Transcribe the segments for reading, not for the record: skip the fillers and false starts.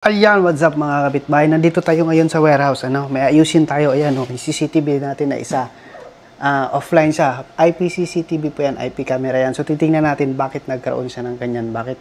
Ayan, what's up mga kapitbahay? Nandito tayo ngayon sa warehouse. May ayusin tayo. Ayan, may CCTV natin na isa. Offline siya. IP CCTV po yan. IP camera yan. So, titingnan natin bakit nagkaroon siya ng ganyan. Bakit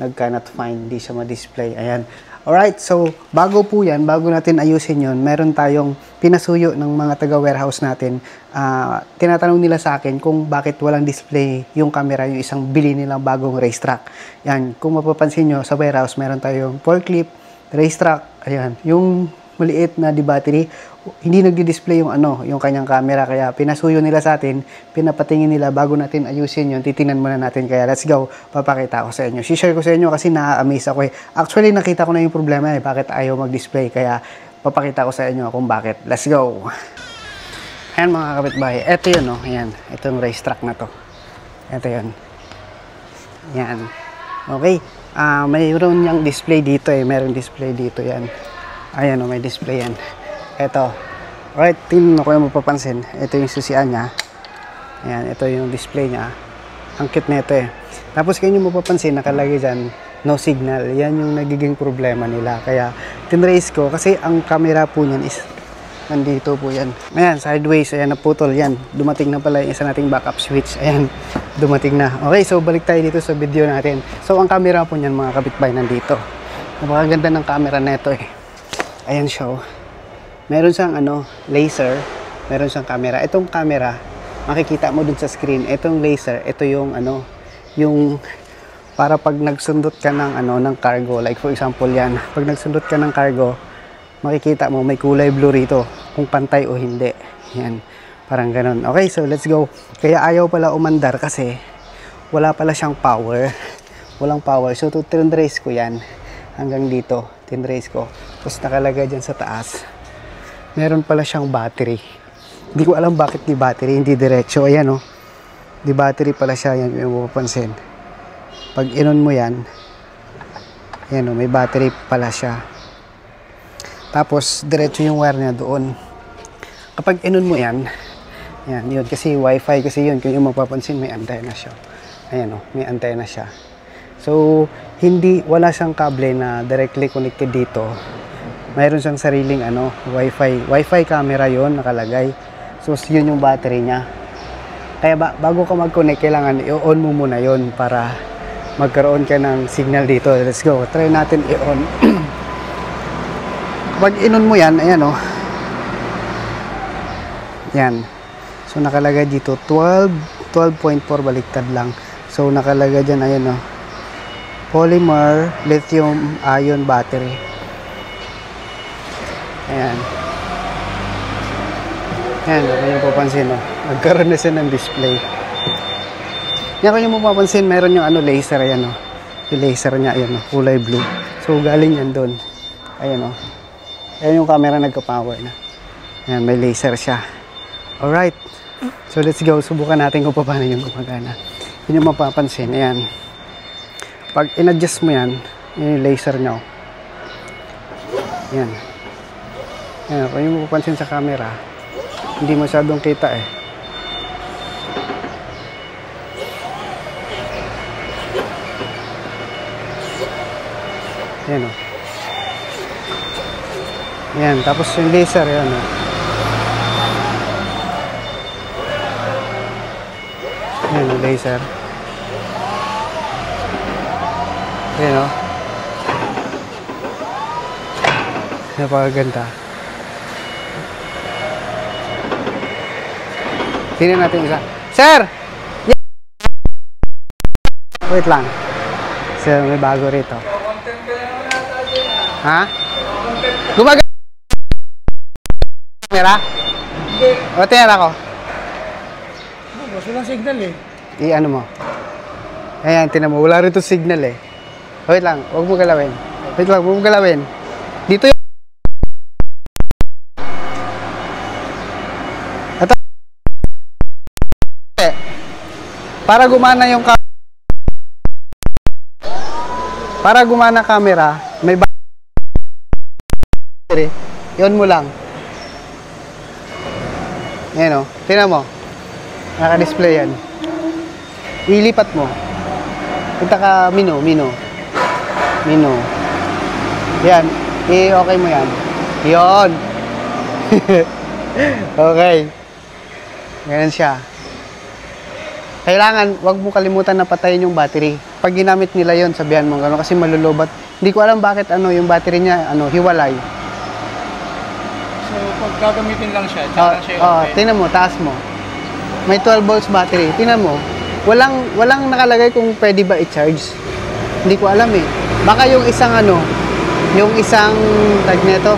nag-cannot find. Hindi siya ma-display. Ayan. Alright, so, bago po yan, bago natin ayusin yun, meron tayong pinasuyo ng mga taga-warehouse natin. Tinatanong nila sa akin kung bakit walang display yung camera, yung isang bili nilang bagong racetrack. Yan, kung mapapansin nyo, sa warehouse, meron tayong forklift, racetrack, ayan, yung maliit na battery, hindi nagdi-display yung yung kanyang camera, kaya pinasuyo nila sa atin, pinapatingin nila bago natin ayusin yun, titingnan muna natin, kaya let's go, papakita ko sa inyo, share ko sa inyo kasi na-amaze ako Actually, nakita ko na yung problema bakit ayaw mag-display, kaya papakita ko sa inyo kung bakit. Let's go. Ayan mga kapitbahay, eto yun ayan, itong racetrack na to, eto yun, ayan, okay. Mayroon niyang display dito Meron display dito yan. Ayan may display yan. Ito. Alright, tingnan ko yung mapapansin. Ito yung susian niya. Ayan, ito yung display niya. Ang cute na ito Tapos kayo yung mapapansin, nakalagay dyan, no signal. Yan yung nagiging problema nila. Kaya, tinrace ko. Kasi ang camera po niyan is nandito po yan. Ayan, sideways. Ayan, naputol yan. Dumating na pala yung isa nating backup switch. Ayan, dumating na. Okay, so balik tayo dito sa video natin. So, ang camera po niyan, mga kapitbahay, nandito. Napakaganda ng camera na ito Ayan siya Meron siyang laser. Meron siyang camera. Itong camera, makikita mo dun sa screen. Itong laser, ito yung yung para pag nagsundot ka ng ng cargo. Like for example yan. Pag nagsundot ka ng cargo, makikita mo may kulay blue rito kung pantay o hindi. Yan, parang ganun. Okay, so let's go. Kaya ayaw pala umandar kasi wala pala siyang power. Walang power. So tinrace ko yan hanggang dito. Tinrace ko. Tapos nakalagay dyan sa taas. Meron pala siyang battery. Hindi ko alam bakit di battery, hindi diretso. Ayan di battery pala siya. Yan yung mapapansin. Pag inon mo yan, ayan may battery pala siya. Tapos, diretso yung wire niya doon. Kapag inon mo yan, yun, kasi wifi kasi yun. Kung yung mapapansin, may antenna siya. Ayan may antenna siya. So, wala siyang kable na directly connected dito. Mayroon siyang sariling wifi camera yun, nakalagay. So, yun yung battery niya. Kaya bago ka mag-connect, kailangan i-on mo muna yun para magkaroon ka ng signal dito. Let's go. Try natin i-on. Pag inon mo yan, ayan yan. So, nakalagay dito, 12.4 baliktad lang. So, nakalagay dyan, ayan polymer lithium ion battery. Ayan. Ayan, kung yung papansin, nagkaroon na siya ng display. Yan, kung yung mapapansin, meron yung laser, ayan yung laser niya, ayan kulay blue. So, galing yan doon. Ayan ayan yung camera nagka-power na. Ayan, may laser siya. Alright. So, let's go. Subukan natin kung paano yung gumagana. Yun yung mapapansin. Ayan. Pag in-adjust mo yan, yung laser nyo. Ayan. Ayan. Kung yung mapapansin sa camera, hindi masyadong kita Ayan Ayan, tapos yung laser, yan Ayan, yung laser. Ayan napakaganda. Tingnan natin isa. Sir! Wait lang. Sir, may bago rito. Ha? Gumagana camera? Hindi. O, tingnan ako. Walang signal I-ano mo. Ayan, tingnan mo. Wala rito signal Wait lang. Huwag mo galawin. Wait lang. Huwag mo galawin. Dito yung ito. Para gumana yung camera, may battery. Yun mo lang. Ayan tingnan mo. Naka-display yan. Ilipat mo. Punta ka menu. Yan. I-okay mo yan. Yun. Okay. Ganun siya. Kailangan, wag mo kalimutan na patayin yung battery. Pag ginamit nila yon, sabihan mo gano'n kasi malulobat. Hindi ko alam bakit yung battery niya, hiwalay. So, pag gagamitin lang siya, tsaka siya okay. Tingnan mo, taas mo. May 12 volts battery. Tingnan mo. Walang nakalagay kung pwede ba i-charge. Hindi ko alam eh. Baka yung isang yung isang tag nito.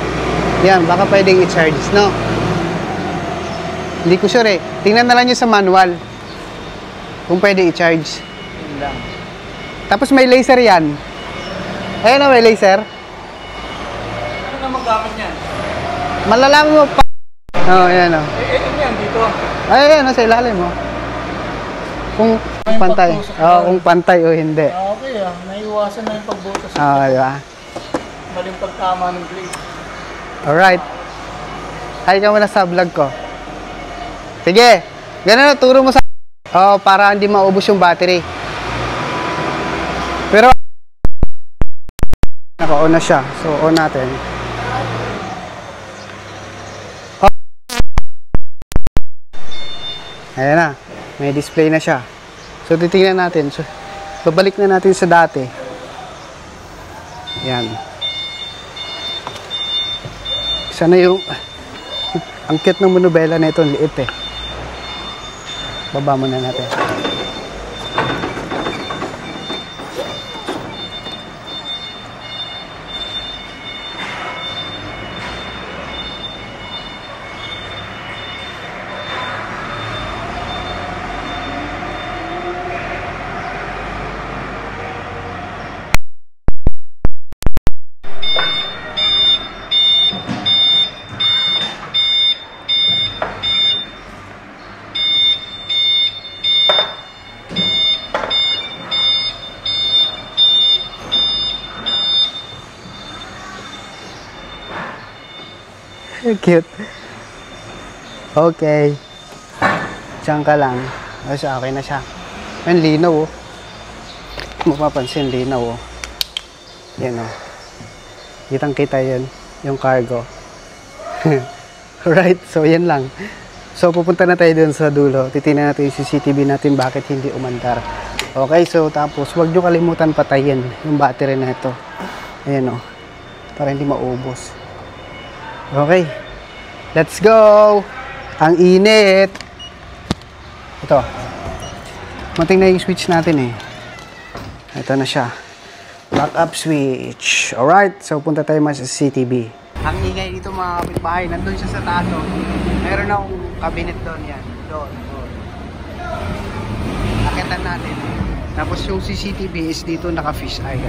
Yan, baka pwedeng i-charge, no? Hindi ko sure eh. Tingnan na lang nyo sa manual. Kung pwede i-charge. Yun lang. Tapos may laser yan. Ayan na, may laser. Ano na magamit niyan? Malalaman mo pa. Ayan o. Ano yan dito? Ayan, sa ilalim mo. Kung pantay. Kung pantay o hindi. Okay naiwasan na yung pagbutas. Diba? Maling pagtama ng blade. Alright. Hi ka muna sa vlog ko. Sige. Ganun, turo mo sa... para hindi maubos yung battery. Pero... naka-on na siya. So, on natin. Ayan na. May display na siya. So, titingnan natin. So, babalik na natin sa dati. Yan. Sana yung... ang cute ng monobela na ito. Ang liit eh. Baba muna natin. Cute. Okay. Diyan ka lang. Okay na siya. Ayan, linaw oh. Mapapansin, linaw oh. Yan oh. Kitang kita yan. Yung cargo. Alright, so yan lang. So pupunta na tayo dun sa dulo. Titingnan natin yung CCTV natin bakit hindi umandar. Okay, so tapos huwag nyo kalimutan patayin yung battery na ito. Ayan oh. Para hindi maubos. Okay. Let's go! Ang init! Ito. Mating na yung switch natin eh. Ito na siya. Backup switch. Alright. So, punta tayo mas sa CCTV. Ang ingay dito mga kapitbahay. Nandun siya sa tato. Meron akong cabinet doon yan. Doon. Akitan natin. Tapos yung CCTV is dito naka-fish eye.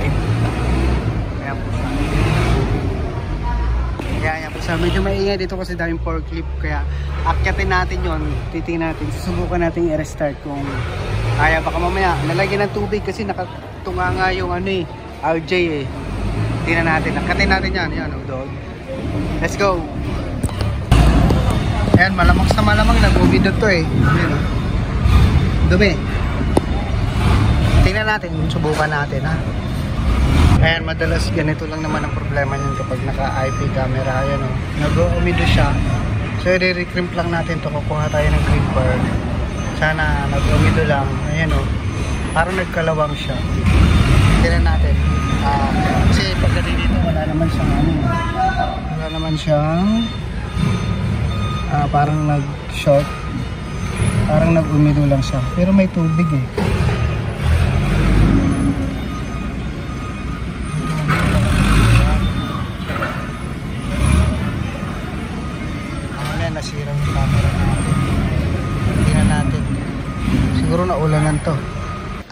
Ayan po siya. Kaya po sa medyo maingay dito kasi daming forklift kaya akyatin natin yon, titingnan natin, susubukan natin i-restart kung kaya. Baka mamaya nalagyan ng tubig kasi nakatunga nga yung RJ eh. Tingnan natin, akyatin natin yan dog. Let's go. Ayan, malamang sa malamang nag-ubidot to eh. Ayan, dumi. Tingnan natin, subukan natin ha. Ayan, madalas ganito lang naman ang problema niyan kapag naka-IP camera. Ayan o, nag-umido siya. So, i-recrimp lang natin to. Kukuha tayo ng crimper. Sana nag-umido lang. Ayan o, parang nagkalawang siya. Tignan natin. Kasi pag dito wala naman siyang wala naman siyang parang nag-short. Parang nag-umido lang siya. Pero may tubig eh. Nasira yung camera natin. Tingnan natin. Siguro naulanan to.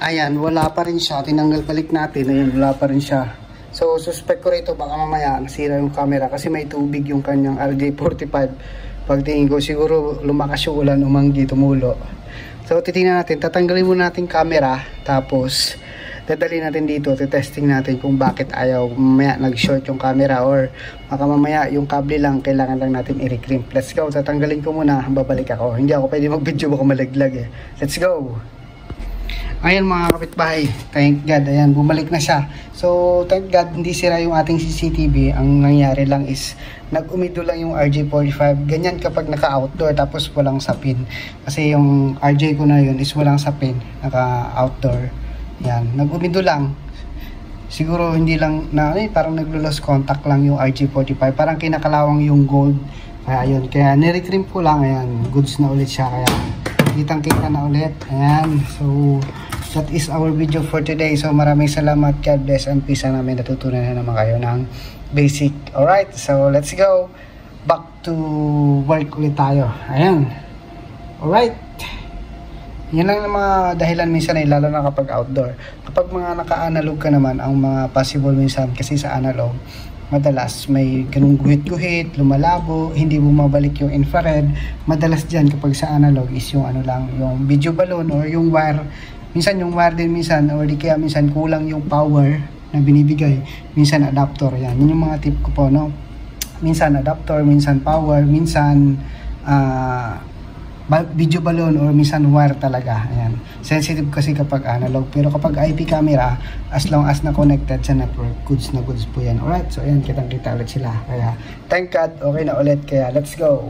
Ayan, wala pa rin siya. Tinanggal balik natin. Ayan, wala pa rin siya. So, suspect ko rito baka mamaya nasira yung camera kasi may tubig yung kanyang RJ45. Pagtingin ko, siguro lumakas yung ulan, umanggi, tumulo. So, titingnan natin. Tatanggalin muna natin camera. Tapos, dadali natin dito, testing natin kung bakit ayaw mamaya nag-short yung camera or baka mamaya yung kable lang, kailangan lang natin i-recrimp. Let's go, tatanggalin ko muna, babalik ako. Hindi ako pwede mag-video, baka malaglag eh. Let's go! Ayan mga kapitbahay, thank God, ayan, bumalik na siya. So, thank God, hindi sira yung ating CCTV. Ang nangyari lang is, nag-umido lang yung RJ45. Ganyan kapag naka-outdoor, tapos walang sapin. Kasi yung RJ ko na yun is walang sapin, naka-outdoor. Yan, nag-umido lang. Siguro hindi lang, parang naglo-lost contact lang yung RJ45. Parang kinakalawang yung gold. Kaya yun, kaya nirecrim ko lang, ayan, goods na ulit siya. Kaya, kitang-kita na ulit. Ayan, so that is our video for today. So maraming salamat, God bless and peace. Sana may natutunan na naman kayo ng basic. Alright, so let's go back to work ulit tayo. Ayan, alright, yan lang ang mga dahilan minsan ay lalo na kapag outdoor. Kapag mga naka-analog ka naman, ang mga possible minsan kasi sa analog madalas may ganung guhit-guhit, lumalabo, hindi bumabalik yung infrared. Madalas dyan kapag sa analog is yung ano lang, yung video balloon or yung wire. Minsan yung wire din minsan, or di kaya minsan kulang yung power na binibigay. Minsan adapter, yan. Yun yung mga tip ko po, no? Minsan adapter, minsan power, minsan video balloon or minsan wire talaga. Ayan. Sensitive kasi kapag analog. Pero kapag IP camera, as long as na connected sa network, goods na goods po yan. Alright, so ayan, kitang-kita ulit sila. Kaya, thank God, okay na ulit. Kaya, let's go!